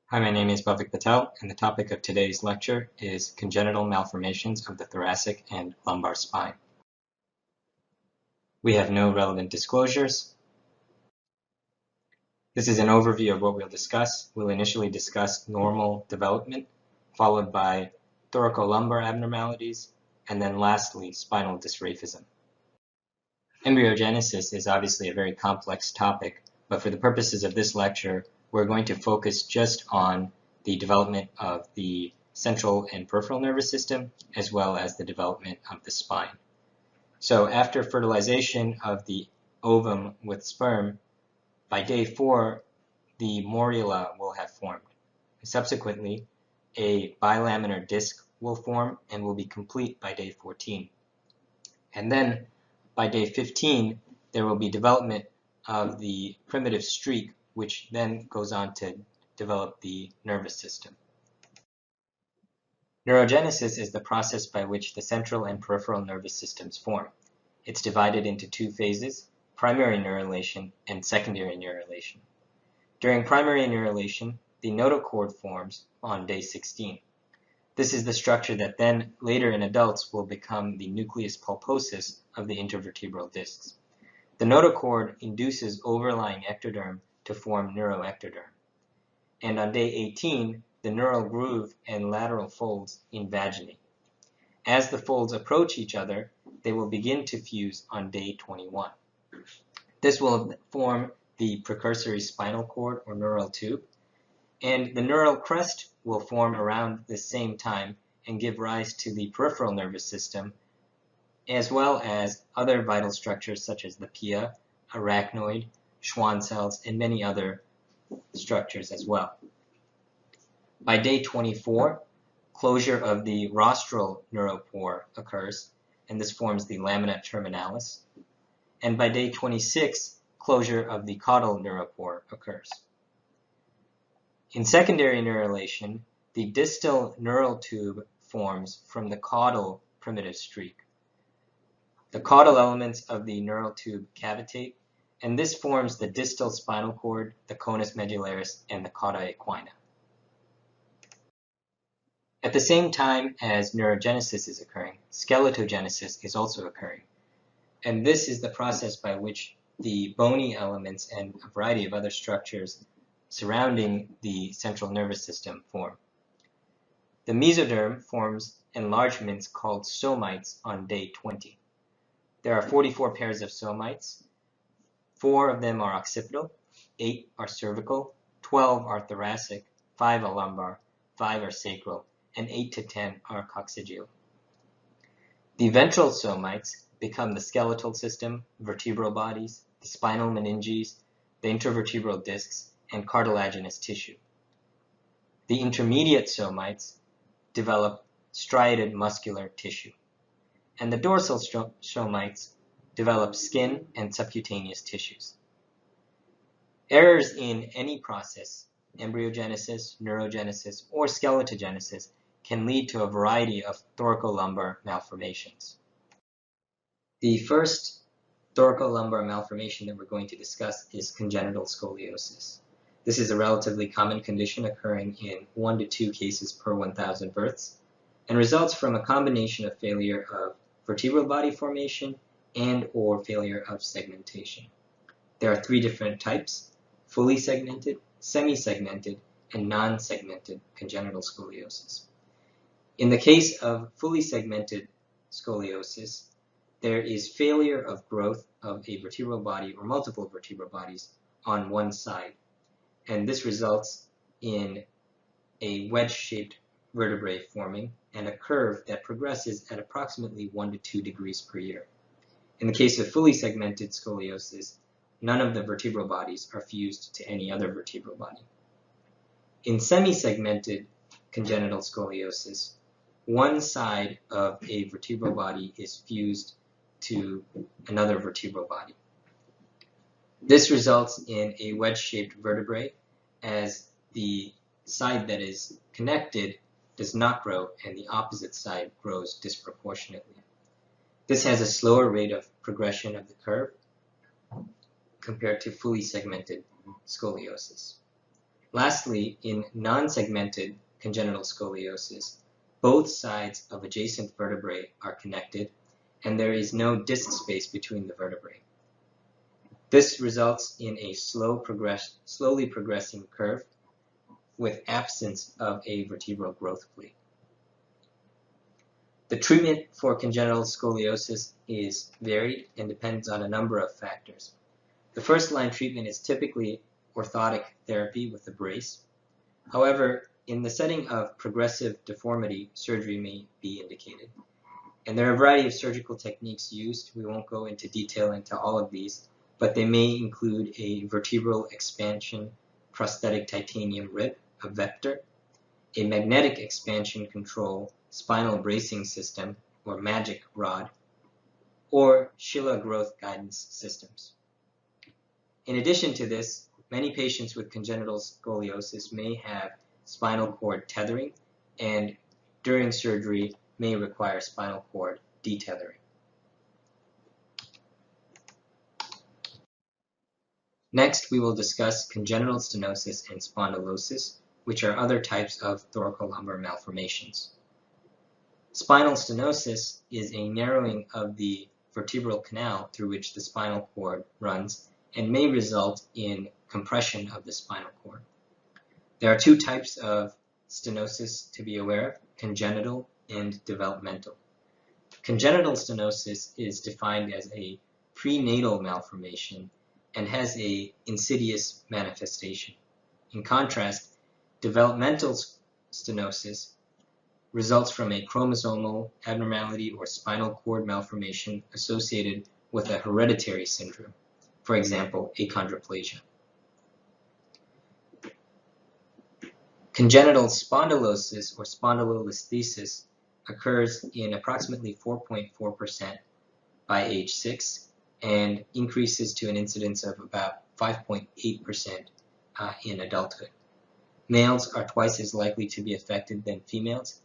Hi, my name is Bhavik Patel, and the topic of today's lecture is congenital malformations of the thoracic and lumbar spine. We have no relevant disclosures. This is an overview of what we'll discuss. We'll initially discuss normal development, followed by thoracolumbar abnormalities, and then lastly, spinal dysraphism. Embryogenesis is obviously a very complex topic, but for the purposes of this lecture, we're going to focus just on the development of the central and peripheral nervous system, as well as the development of the spine. So after fertilization of the ovum with sperm, by day 4, the morula will have formed. Subsequently, a bilaminar disc will form and will be complete by day 14. And then by day 15, there will be development of the primitive streak, which then goes on to develop the nervous system. Neurogenesis is the process by which the central and peripheral nervous systems form. It's divided into two phases, primary neurulation and secondary neurulation. During primary neurulation, the notochord forms on day 16. This is the structure that then, later in adults, will become the nucleus pulposus of the intervertebral discs. The notochord induces overlying ectoderm to form neuroectoderm. And on day 18, the neural groove and lateral folds invaginate. As the folds approach each other, they will begin to fuse on day 21. This will form the precursory spinal cord or neural tube, and the neural crest will form around the same time and give rise to the peripheral nervous system, as well as other vital structures such as the pia, arachnoid, Schwann cells, and many other structures as well. By day 24, closure of the rostral neuropore occurs, and this forms the lamina terminalis. And by day 26, closure of the caudal neuropore occurs. In secondary neurulation, the distal neural tube forms from the caudal primitive streak. The caudal elements of the neural tube cavitate, and this forms the distal spinal cord, the conus medullaris, and the cauda equina. At the same time as neurogenesis is occurring, skeletogenesis is also occurring. And this is the process by which the bony elements and a variety of other structures surrounding the central nervous system form. The mesoderm forms enlargements called somites on day 20. There are 44 pairs of somites. 4 of them are occipital, 8 are cervical, 12 are thoracic, 5 are lumbar, 5 are sacral, and 8 to 10 are coccygeal. The ventral somites become the skeletal system, vertebral bodies, the spinal meninges, the intervertebral discs, and cartilaginous tissue. The intermediate somites develop striated muscular tissue, and the dorsal somites develop skin and subcutaneous tissues. Errors in any process, embryogenesis, neurogenesis, or skeletogenesis, can lead to a variety of thoracolumbar malformations. The first thoracolumbar malformation that we're going to discuss is congenital scoliosis. This is a relatively common condition occurring in 1 to 2 cases per 1,000 births and results from a combination of failure of vertebral body formation and or failure of segmentation. There are 3 different types: fully segmented, semi-segmented, and non-segmented congenital scoliosis. In the case of fully segmented scoliosis, there is failure of growth of a vertebral body or multiple vertebral bodies on one side, and this results in a wedge-shaped vertebrae forming and a curve that progresses at approximately 1 to 2 degrees per year. In the case of fully segmented scoliosis, none of the vertebral bodies are fused to any other vertebral body. In semi-segmented congenital scoliosis, one side of a vertebral body is fused to another vertebral body. This results in a wedge-shaped vertebrae, as the side that is connected does not grow and the opposite side grows disproportionately. This has a slower rate of progression of the curve compared to fully segmented scoliosis. Lastly, in non-segmented congenital scoliosis, both sides of adjacent vertebrae are connected, and there is no disc space between the vertebrae. This results in a slowly progressing curve with absence of a vertebral growth plate. The treatment for congenital scoliosis is varied and depends on a number of factors. The first-line treatment is typically orthotic therapy with a brace. However, in the setting of progressive deformity, surgery may be indicated. And there are a variety of surgical techniques used. We won't go into detail into all of these, but they may include a vertebral expansion prosthetic titanium rib, a vector, a magnetic expansion control spinal bracing system, or MAGIC rod, or Schiller growth guidance systems. In addition to this, many patients with congenital scoliosis may have spinal cord tethering, and during surgery may require spinal cord detethering. Next, we will discuss congenital stenosis and spondylosis, which are other types of thoracolumbar malformations. Spinal stenosis is a narrowing of the vertebral canal through which the spinal cord runs and may result in compression of the spinal cord. There are two types of stenosis to be aware of: congenital and developmental. Congenital stenosis is defined as a prenatal malformation and has an insidious manifestation. In contrast, developmental stenosis results from a chromosomal abnormality or spinal cord malformation associated with a hereditary syndrome, for example, achondroplasia. Congenital spondylosis or spondylolisthesis occurs in approximately 4.4% by age 6 and increases to an incidence of about 5.8% in adulthood. Males are twice as likely to be affected than females,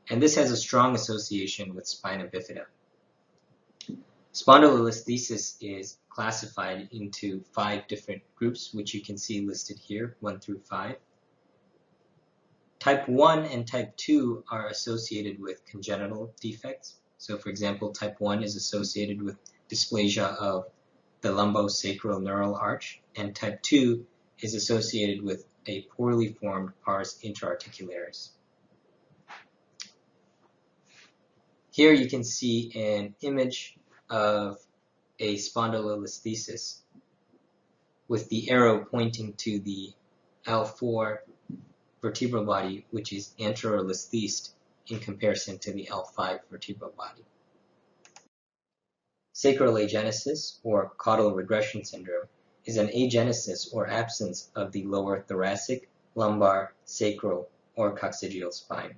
and this has a strong association with spina bifida. Spondylolisthesis is classified into 5 different groups, which you can see listed here, 1 through 5. Type 1 and Type 2 are associated with congenital defects. So, for example, Type 1 is associated with dysplasia of the lumbosacral neural arch, and Type 2 is associated with a poorly formed pars interarticularis. Here you can see an image of a spondylolisthesis with the arrow pointing to the L4 vertebral body, which is anterolisthised in comparison to the L5 vertebral body. Sacral agenesis, or caudal regression syndrome, is an agenesis or absence of the lower thoracic, lumbar, sacral, or coccygeal spine.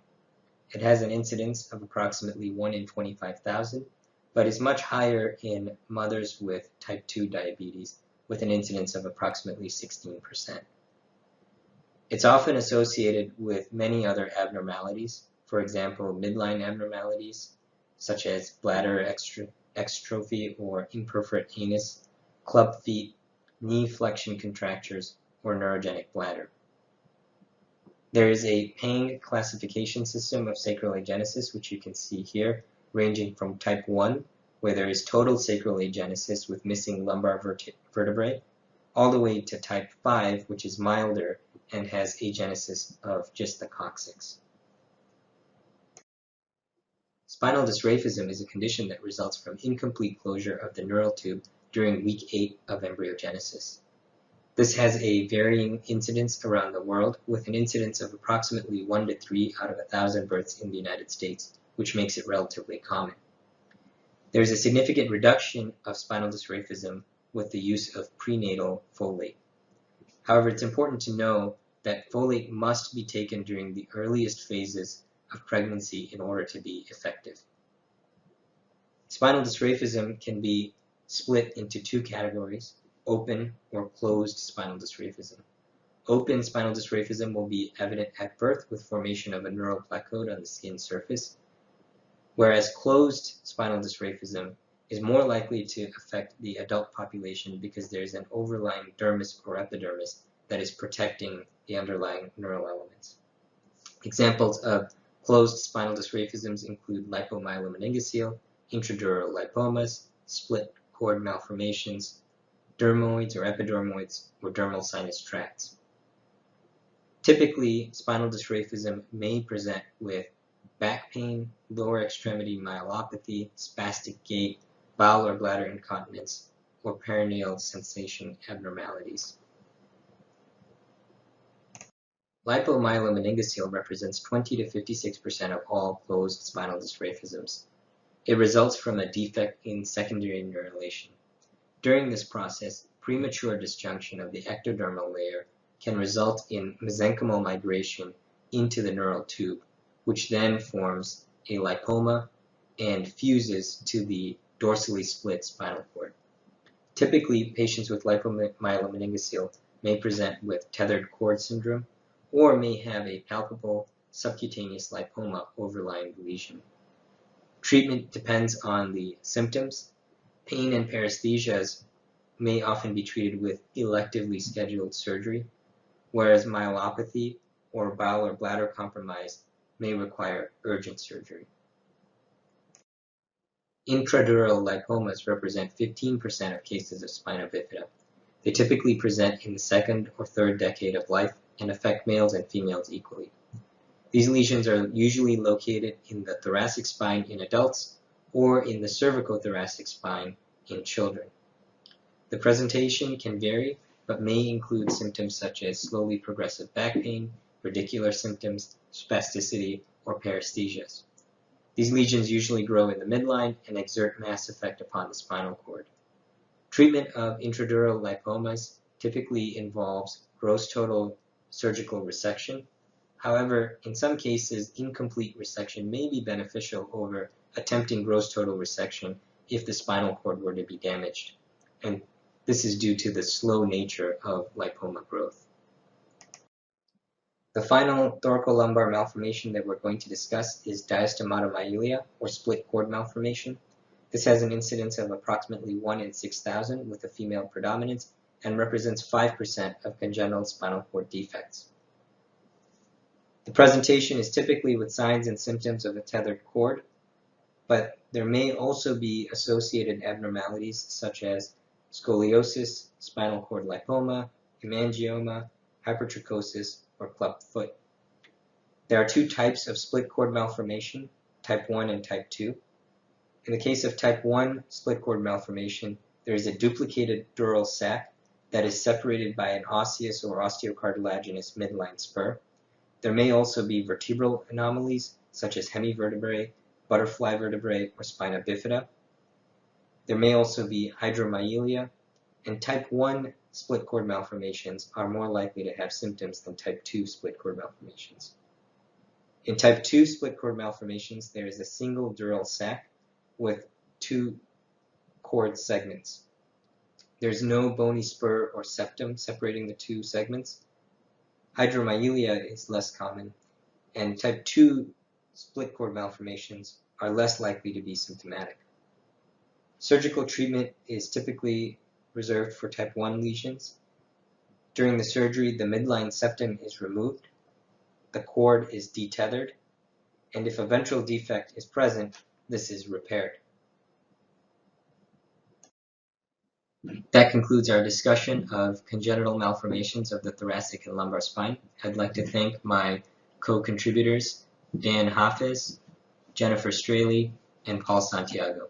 It has an incidence of approximately 1 in 25,000, but is much higher in mothers with type 2 diabetes, with an incidence of approximately 16%. It's often associated with many other abnormalities, for example, midline abnormalities, such as bladder extrophy or imperforate anus, club feet, knee flexion contractures, or neurogenic bladder. There is a Pang classification system of sacral agenesis, which you can see here, ranging from type 1, where there is total sacral agenesis with missing lumbar vertebrae, all the way to type 5, which is milder and has agenesis of just the coccyx. Spinal dysraphism is a condition that results from incomplete closure of the neural tube during week 8 of embryogenesis. This has a varying incidence around the world, with an incidence of approximately 1 to 3 out of 1,000 births in the United States, which makes it relatively common. There is a significant reduction of spinal dysraphism with the use of prenatal folate. However, it's important to know that folate must be taken during the earliest phases of pregnancy in order to be effective. Spinal dysraphism can be split into 2 categories: open or closed spinal dysraphism. Open spinal dysraphism will be evident at birth with formation of a neural placoid on the skin surface, whereas closed spinal dysraphism is more likely to affect the adult population because there is an overlying dermis or epidermis that is protecting the underlying neural elements. Examples of closed spinal dysraphisms include lipomyelomeningocele, intradural lipomas, split cord malformations, dermoids or epidermoids, or dermal sinus tracts. Typically, spinal dysraphism may present with back pain, lower extremity myelopathy, spastic gait, bowel or bladder incontinence, or perineal sensation abnormalities. Lipomyelomeningocele represents 20 to 56% of all closed spinal dysraphisms. It results from a defect in secondary neurulation. During this process, premature disjunction of the ectodermal layer can result in mesenchymal migration into the neural tube, which then forms a lipoma and fuses to the dorsally split spinal cord. Typically, patients with lipomyelomeningocele may present with tethered cord syndrome or may have a palpable subcutaneous lipoma overlying the lesion. Treatment depends on the symptoms. Pain and paresthesias may often be treated with electively scheduled surgery, whereas myelopathy or bowel or bladder compromise may require urgent surgery. Intradural lipomas represent 15% of cases of spina bifida. They typically present in the second or third decade of life and affect males and females equally. These lesions are usually located in the thoracic spine in adults or in the cervicothoracic spine in children. The presentation can vary, but may include symptoms such as slowly progressive back pain, radicular symptoms, spasticity, or paresthesias. These lesions usually grow in the midline and exert mass effect upon the spinal cord. Treatment of intradural lipomas typically involves gross total surgical resection. However, in some cases, incomplete resection may be beneficial over attempting gross total resection if the spinal cord were to be damaged, and this is due to the slow nature of lipoma growth. The final thoracolumbar malformation that we're going to discuss is diastematomyelia, or split cord malformation. This has an incidence of approximately 1 in 6,000 with a female predominance and represents 5% of congenital spinal cord defects. The presentation is typically with signs and symptoms of a tethered cord, but there may also be associated abnormalities such as scoliosis, spinal cord lipoma, hemangioma, hypertrichosis, or clubbed foot. There are two types of split cord malformation, type 1 and type 2. In the case of type 1 split cord malformation, there is a duplicated dural sac that is separated by an osseous or osteocartilaginous midline spur. There may also be vertebral anomalies such as hemivertebrae, butterfly vertebrae, or spina bifida. There may also be hydromyelia, and type 1 split cord malformations are more likely to have symptoms than type 2 split cord malformations. In type 2 split cord malformations, there is a single dural sac with 2 cord segments. There's no bony spur or septum separating the 2 segments. Hydromyelia is less common, and type 2 split cord malformations are less likely to be symptomatic. Surgical treatment is typically reserved for type 1 lesions. During the surgery, the midline septum is removed, the cord is detethered, and if a ventral defect is present, this is repaired. That concludes our discussion of congenital malformations of the thoracic and lumbar spine. I'd like to thank my co-contributors, Dan Hafiz, Jennifer Straley, and Paul Santiago.